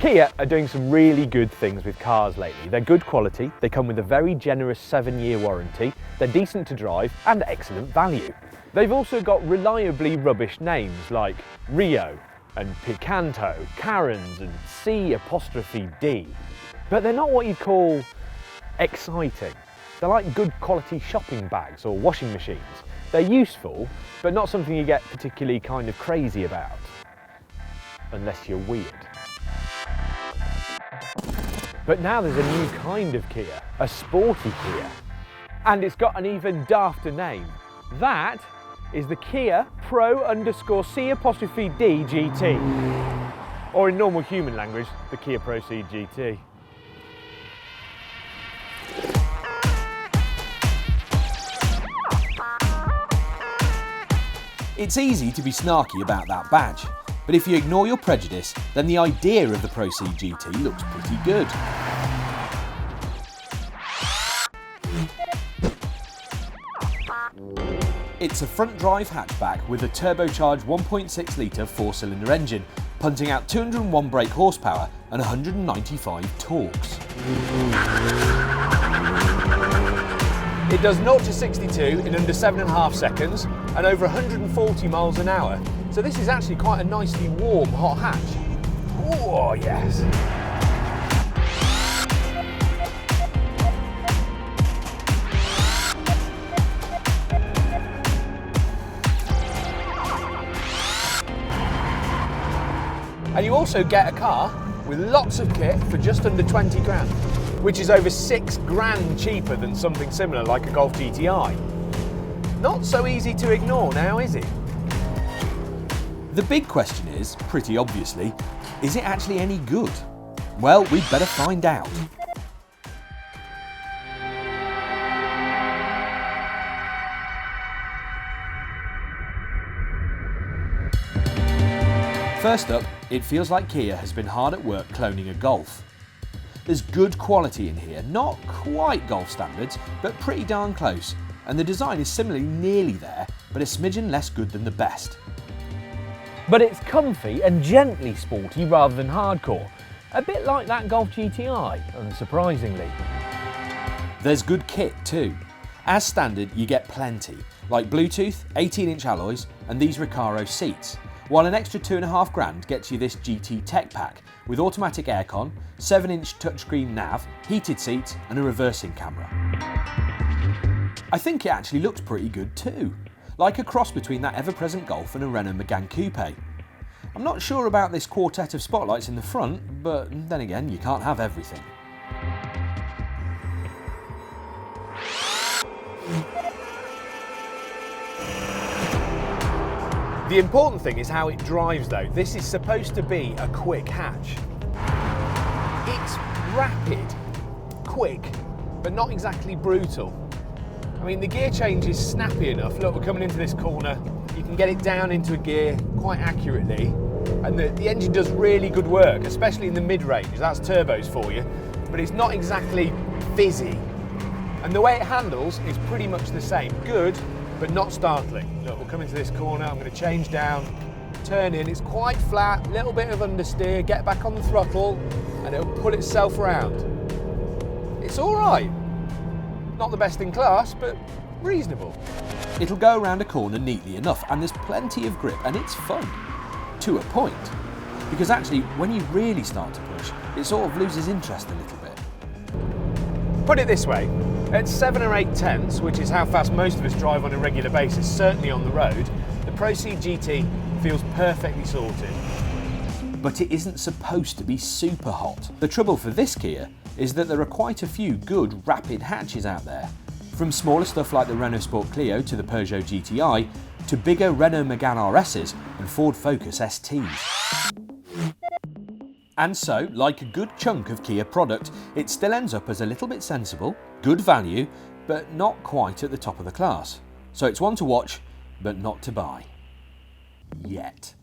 Kia are doing some really good things with cars lately. They're good quality, they come with a very generous 7-year warranty, they're decent to drive and excellent value. They've also got reliably rubbish names like Rio and Picanto, Karen's and C''D. But they're not what you'd call exciting. They're like good quality shopping bags or washing machines. They're useful, but not something you get particularly kind of crazy about. Unless you're weird. But now there's a new kind of Kia, a sporty Kia. And it's got an even dafter name. That is the Kia Pro_C''D GT. Or in normal human language, the Kia Proceed GT. It's easy to be snarky about that badge, but if you ignore your prejudice, then the idea of the Proceed GT looks pretty good. It's a front-drive hatchback with a turbocharged 1.6 litre 4-cylinder engine, punting out 201 brake horsepower and 195 torques. It does 0 to 62 in under 7.5 seconds and over 140 miles an hour. So this is actually quite a nicely warm, hot hatch. Oh yes. And you also get a car with lots of kit for just under 20 grand, which is over 6 grand cheaper than something similar like a Golf GTI. Not so easy to ignore now, is it? The big question is, pretty obviously, is it actually any good? Well, we'd better find out. First up, it feels like Kia has been hard at work cloning a Golf. There's good quality in here, not quite Golf standards, but pretty darn close, and the design is similarly nearly there, but a smidgen less good than the best. But it's comfy and gently sporty rather than hardcore, a bit like that Golf GTI, unsurprisingly. There's good kit too. As standard, you get plenty, like Bluetooth, 18-inch alloys, and these Recaro seats. While an extra 2.5 grand gets you this GT Tech Pack with automatic aircon, 7-inch touchscreen nav, heated seats and a reversing camera. I think it actually looks pretty good too, like a cross between that ever-present Golf and a Renault Megane Coupe. I'm not sure about this quartet of spotlights in the front, but then again, you can't have everything. The important thing is how it drives though. This is supposed to be a quick hatch. It's rapid, quick, but not exactly brutal. I mean, the gear change is snappy enough. Look, we're coming into this corner. You can get it down into a gear quite accurately. And the engine does really good work, especially in the mid-range. That's turbos for you. But it's not exactly fizzy. And the way it handles is pretty much the same. Good, but not startling. Look, we'll come into this corner, I'm going to change down, turn in, it's quite flat, little bit of understeer, get back on the throttle, and it'll pull itself around. It's all right. Not the best in class, but reasonable. It'll go around a corner neatly enough, and there's plenty of grip, and it's fun. To a point. Because actually, when you really start to push, it sort of loses interest a little bit. Put it this way, at 7 or 8 tenths, which is how fast most of us drive on a regular basis, certainly on the road, the Proceed GT feels perfectly sorted. But it isn't supposed to be super hot. The trouble for this Kia is that there are quite a few good rapid hatches out there. From smaller stuff like the Renault Sport Clio to the Peugeot GTI, to bigger Renault Megane RSs and Ford Focus STs. And so, like a good chunk of Kia product, it still ends up as a little bit sensible, good value, but not quite at the top of the class. So it's one to watch, but not to buy. Yet.